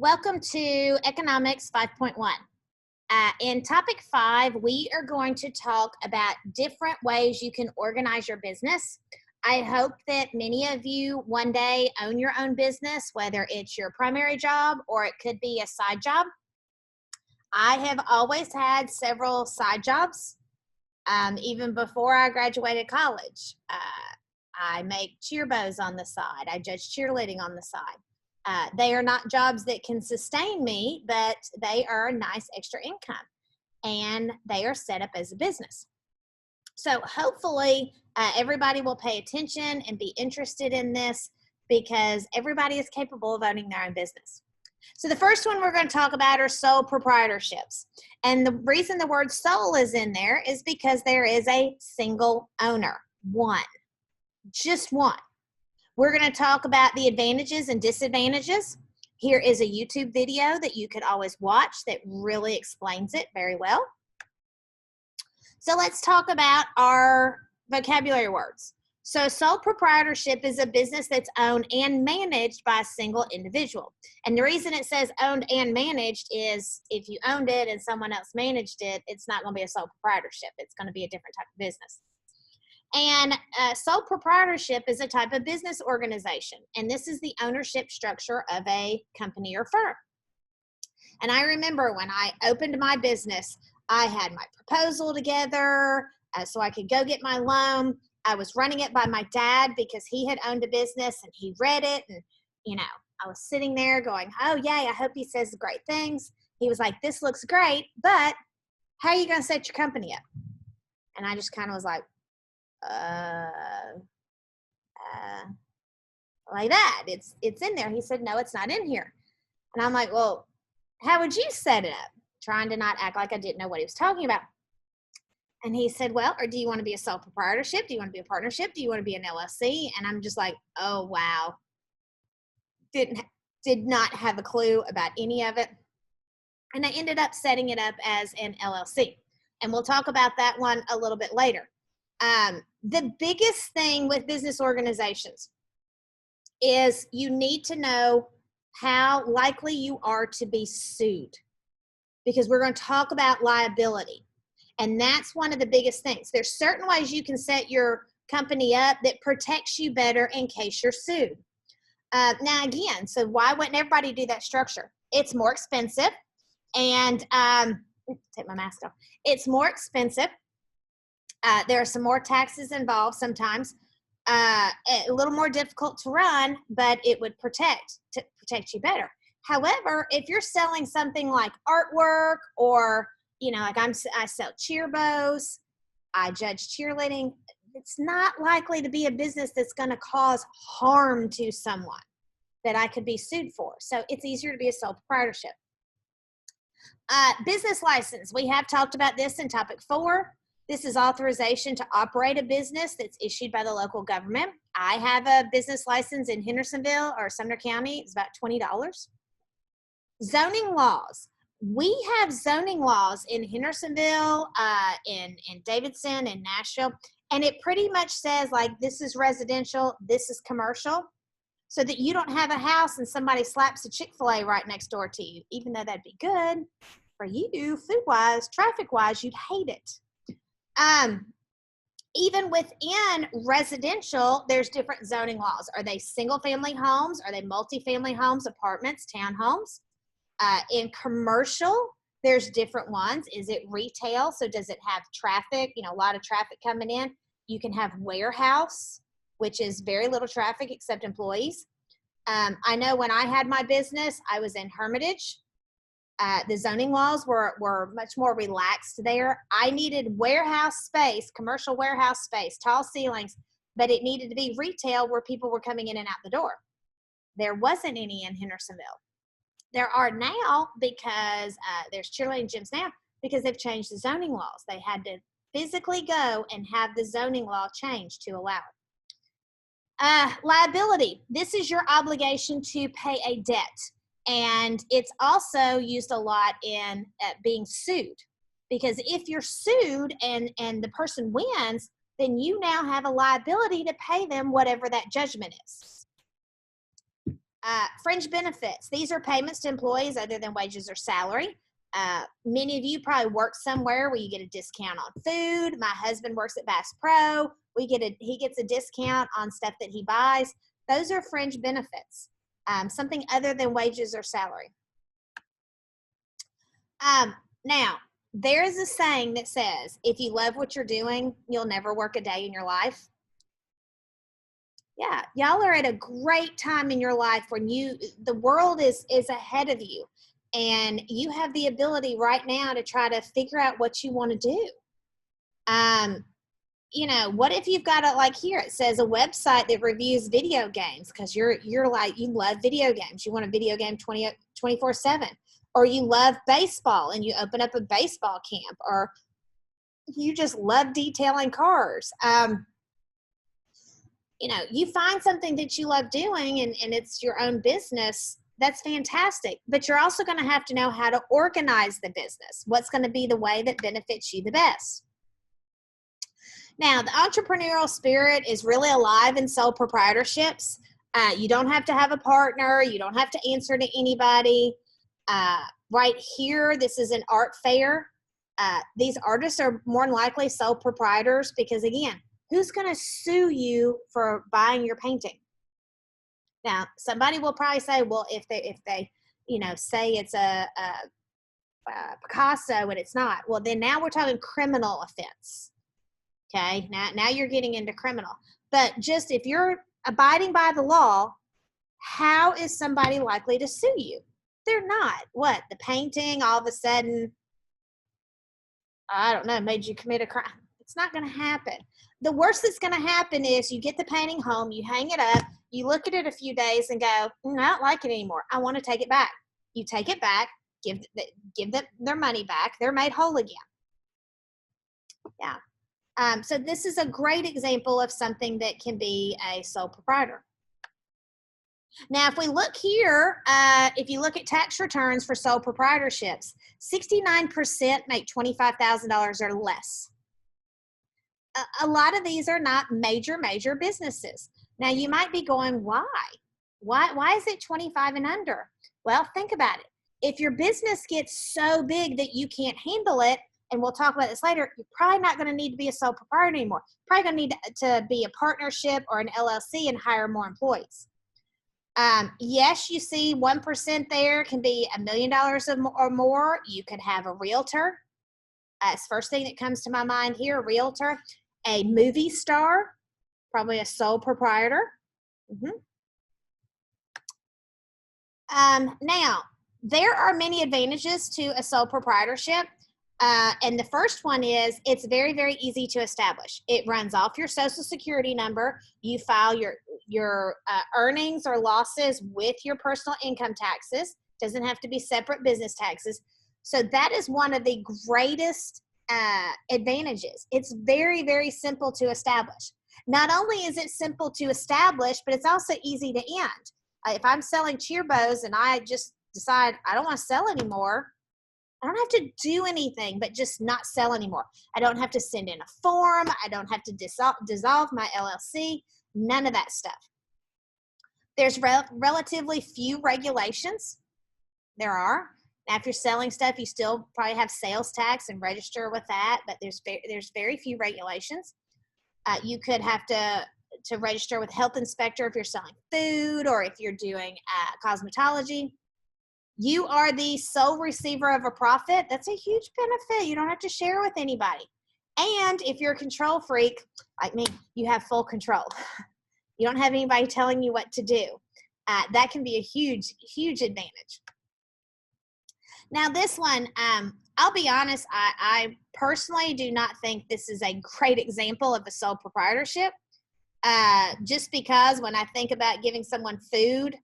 Welcome to Economics 5.1. In topic 5, we are going to talk about different ways you can organize your business. I hope that many of you one day own your own business, whether it's your primary job or it could be a side job. I have always had several side jobs, even before I graduated college. I make cheer bows on the side. I judge cheerleading on the side. They are not jobs that can sustain me, but they are a nice extra income, and they are set up as a business. So hopefully everybody will pay attention and be interested in this because everybody is capable of owning their own business. So the first one we're going to talk about are sole proprietorships. And the reason the word sole is in there is because there is a single owner, one, just one. We're going to talk about the advantages and disadvantages. Here is a YouTube video that you could always watch that really explains it very well. So let's talk about our vocabulary words. So sole proprietorship is a business that's owned and managed by a single individual. And the reason it says owned and managed is if you owned it and someone else managed it, it's not going to be a sole proprietorship. It's going to be a different type of business. And sole proprietorship is a type of business organization. And this is the ownership structure of a company or firm. And I remember when I opened my business, I had my proposal together so I could go get my loan. I was running it by my dad because he had owned a business and he read it. And, you know, I was sitting there going, oh, yay, I hope he says great things. He was like, this looks great, but how are you going to set your company up? And I just kind of was like, like that. It's in there. He said, no, it's not in here. And I'm like, well, how would you set it up? Trying to not act like I didn't know what he was talking about. And he said, well, or do you want to be a sole proprietorship? Do you want to be a partnership? Do you want to be an LLC? And I'm just like, oh, wow. Did not have a clue about any of it. And I ended up setting it up as an LLC. And we'll talk about that one a little bit later. The biggest thing with business organizations is you need to know how likely you are to be sued, because we're going to talk about liability. And that's one of the biggest things. There's certain ways you can set your company up that protects you better in case you're sued. Now, again, so why wouldn't everybody do that structure? It's more expensive. And take my mask off. It's more expensive. There are some more taxes involved sometimes. A little more difficult to run, but it would protect you better. However, if you're selling something like artwork or, you know, like I sell cheer bows, I judge cheerleading, it's not likely to be a business that's going to cause harm to someone that I could be sued for. So it's easier to be a sole proprietorship. Business license. We have talked about this in topic 4. This is authorization to operate a business that's issued by the local government. I have a business license in Hendersonville or Sumner County. It's about $20. Zoning laws. We have zoning laws in Hendersonville, in Davidson, and Nashville, and it pretty much says like this is residential, this is commercial, so that you don't have a house and somebody slaps a Chick-fil-A right next door to you, even though that'd be good for you, food-wise, traffic-wise, you'd hate it. Even within residential, there's different zoning laws. Are they single-family homes? Are they multi-family homes, apartments, townhomes? In commercial, there's different ones. Is it retail? So does it have traffic? You know, a lot of traffic coming in. You can have warehouse, which is very little traffic except employees. I know when I had my business, I was in Hermitage. The zoning laws were much more relaxed there. I needed warehouse space, commercial warehouse space, tall ceilings, but it needed to be retail where people were coming in and out the door. There wasn't any in Hendersonville. There are now because there's cheerleading gyms now because they've changed the zoning laws. They had to physically go and have the zoning law changed to allow it. Liability. This is your obligation to pay a debt. And it's also used a lot in being sued, because if you're sued and the person wins, then you now have a liability to pay them whatever that judgment is. Fringe benefits. These are payments to employees other than wages or salary. Many of you probably work somewhere where you get a discount on food. My husband works at Bass Pro. He gets a discount on stuff that he buys. Those are fringe benefits. Something other than wages or salary. Now, there's a saying that says, if you love what you're doing, you'll never work a day in your life. Yeah, y'all are at a great time in your life when the world is ahead of you, and you have the ability right now to try to figure out what you want to do. You know, what if you've got like here, it says a website that reviews video games because you're like, you love video games. You want a video game 24/7, or you love baseball and you open up a baseball camp, or you just love detailing cars. You know, you find something that you love doing and it's your own business, that's fantastic. But you're also going to have to know how to organize the business. What's going to be the way that benefits you the best? Now, the entrepreneurial spirit is really alive in sole proprietorships. You don't have to have a partner. You don't have to answer to anybody. Right here, this is an art fair. These artists are more than likely sole proprietors because, again, who's going to sue you for buying your painting? Now, somebody will probably say, well, if they, you know, say it's a Picasso and it's not, well, then now we're talking criminal offense. Okay, now you're getting into criminal. But just if you're abiding by the law, how is somebody likely to sue you? They're not. What? The painting all of a sudden, I don't know, made you commit a crime? It's not going to happen. The worst that's going to happen is you get the painting home, you hang it up, you look at it a few days and go, I don't like it anymore. I want to take it back. You take it back, give them their money back. They're made whole again. Yeah. So this is a great example of something that can be a sole proprietor. Now, if we look here, if you look at tax returns for sole proprietorships, 69% make $25,000 or less. A lot of these are not major businesses. Now, you might be going, why? Why is it 25 and under? Well, think about it. If your business gets so big that you can't handle it, and we'll talk about this later, you're probably not going to need to be a sole proprietor anymore. You're probably going to need to be a partnership or an LLC and hire more employees. Yes, you see 1% there can be $1 million or more. You could have a realtor. It's the first thing that comes to my mind here, a realtor. A movie star, probably a sole proprietor. Now, there are many advantages to a sole proprietorship. And the first one is it's very, very easy to establish. It runs off your Social Security number. You file your earnings or losses with your personal income taxes. Doesn't have to be separate business taxes. So that is one of the greatest advantages. It's very, very simple to establish. Not only is it simple to establish, but it's also easy to end. If I'm selling cheer bows and I just decide I don't want to sell anymore, I don't have to do anything but just not sell anymore. I don't have to send in a form. I don't have to dissolve my LLC. None of that stuff. There's relatively few regulations. There are. Now, if you're selling stuff, you still probably have sales tax and register with that, but there's very few regulations. You could have to register with health inspector if you're selling food or if you're doing cosmetology. You are the sole receiver of a profit. That's a huge benefit. You don't have to share with anybody. And if you're a control freak, like me, you have full control. You don't have anybody telling you what to do. That can be a huge, huge advantage. Now this one, I'll be honest, I personally do not think this is a great example of a sole proprietorship. Just because when I think about giving someone food,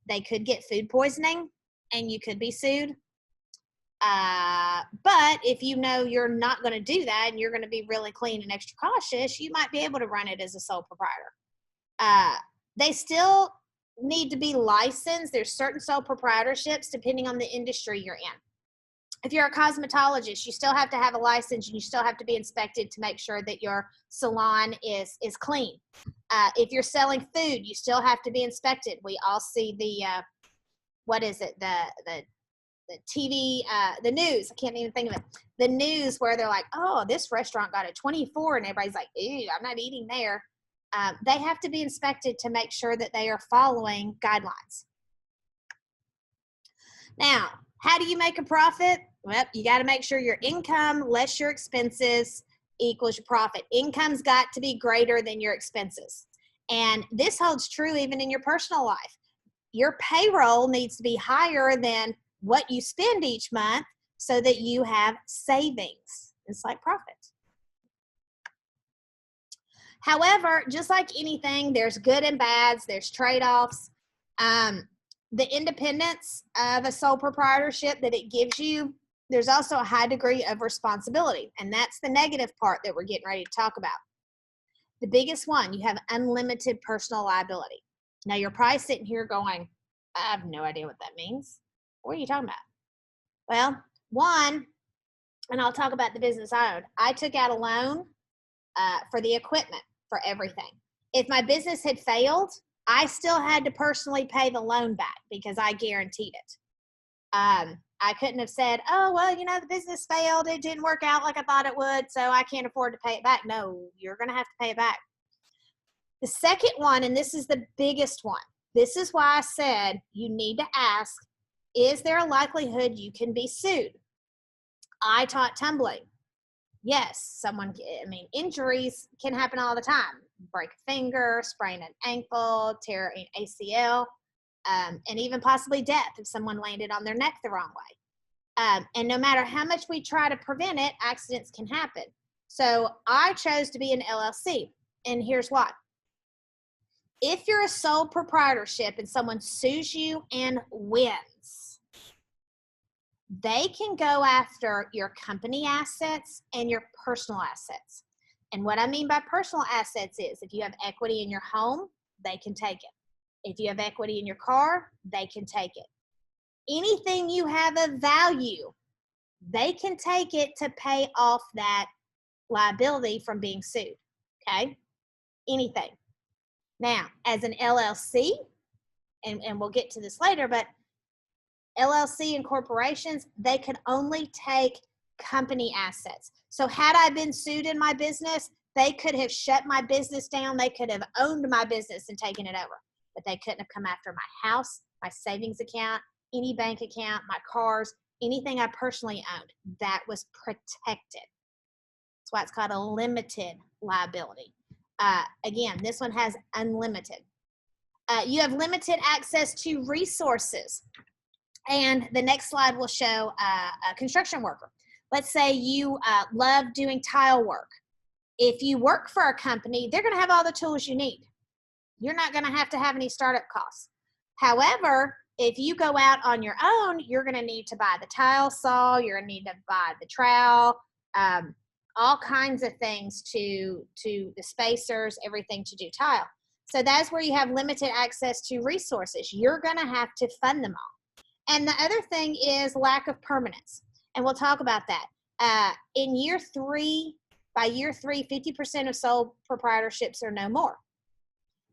they could get food poisoning and you could be sued. But if you know you're not going to do that and you're going to be really clean and extra cautious, you might be able to run it as a sole proprietor. They still need to be licensed. There's certain sole proprietorships depending on the industry you're in. If you're a cosmetologist, you still have to have a license and you still have to be inspected to make sure that your salon is clean. If you're selling food, you still have to be inspected. We all see the, what is it, the TV, the news. I can't even think of it. The news where they're like, oh, this restaurant got a 24, and everybody's like, ew, I'm not eating there. They have to be inspected to make sure that they are following guidelines. Now, how do you make a profit? Well, you got to make sure your income less your expenses equals your profit. Income's got to be greater than your expenses. And this holds true even in your personal life. Your payroll needs to be higher than what you spend each month so that you have savings. It's like profit. However, just like anything, there's good and bads, there's trade-offs. The independence of a sole proprietorship that it gives you, there's also a high degree of responsibility, and that's the negative part that we're getting ready to talk about. The biggest one, you have unlimited personal liability. Now, you're probably sitting here going, I have no idea what that means. What are you talking about? Well, one, and I'll talk about the business I owned. I took out a loan for the equipment for everything. If my business had failed, I still had to personally pay the loan back because I guaranteed it. I couldn't have said, oh, well, the business failed. It didn't work out like I thought it would, so I can't afford to pay it back. No, you're going to have to pay it back. The second one, and this is the biggest one, this is why I said you need to ask, is there a likelihood you can be sued? I taught tumbling. Yes, injuries can happen all the time. Break a finger, sprain an ankle, tear an ACL, and even possibly death if someone landed on their neck the wrong way. And no matter how much we try to prevent it, accidents can happen. So I chose to be an LLC, and here's why. If you're a sole proprietorship and someone sues you and wins, they can go after your company assets and your personal assets. And what I mean by personal assets is if you have equity in your home, they can take it. If you have equity in your car, they can take it. Anything you have of value, they can take it to pay off that liability from being sued, okay? Anything. Now, as an LLC, and we'll get to this later, but LLC and corporations, they could only take company assets. So had I been sued in my business, they could have shut my business down. They could have owned my business and taken it over, but they couldn't have come after my house, my savings account, any bank account, my cars, anything I personally owned. That was protected. That's why it's called a limited liability. Again, this one has unlimited. You have limited access to resources. And the next slide will show a construction worker. Let's say you love doing tile work. If you work for a company, they're going to have all the tools you need. You're not going to have any startup costs. However, if you go out on your own, you're going to need to buy the tile saw, you're going to need to buy the trowel, all kinds of things to the spacers, everything to do tile. So that's where you have limited access to resources. You're going to have to fund them all. And the other thing is lack of permanence. And we'll talk about that. In year three, by year three, 50% of sole proprietorships are no more.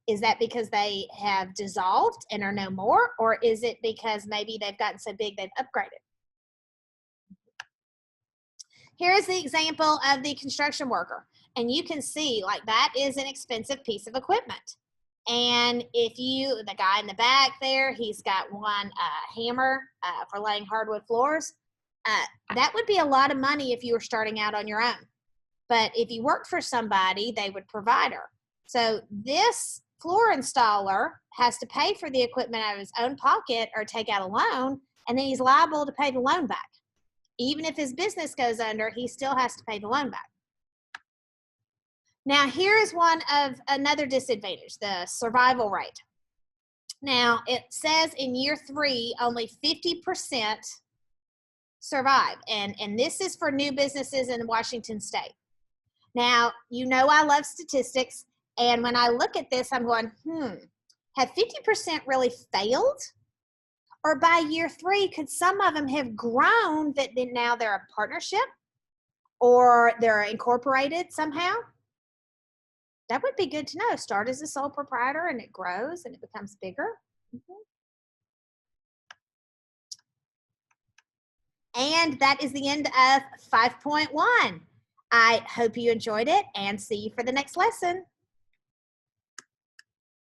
Is that because they have dissolved and are no more? Or is it because maybe they've gotten so big they've upgraded? Here is the example of the construction worker. And you can see like that is an expensive piece of equipment. And if you, the guy in the back there, he's got one hammer for laying hardwood floors. That would be a lot of money if you were starting out on your own. But if you worked for somebody, they would provide her. So this floor installer has to pay for the equipment out of his own pocket or take out a loan, and then he's liable to pay the loan back. Even if his business goes under, he still has to pay the loan back. Now, here is one of another disadvantage, the survival rate. Now, it says in year three, only 50% survive. And this is for new businesses in Washington State. Now, you know I love statistics. And when I look at this, I'm going, have 50% really failed? Or by year 3, could some of them have grown that then now they're a partnership or they're incorporated somehow? That would be good to know. Start as a sole proprietor and it grows and it becomes bigger. And that is the end of 5.1. I hope you enjoyed it and see you for the next lesson.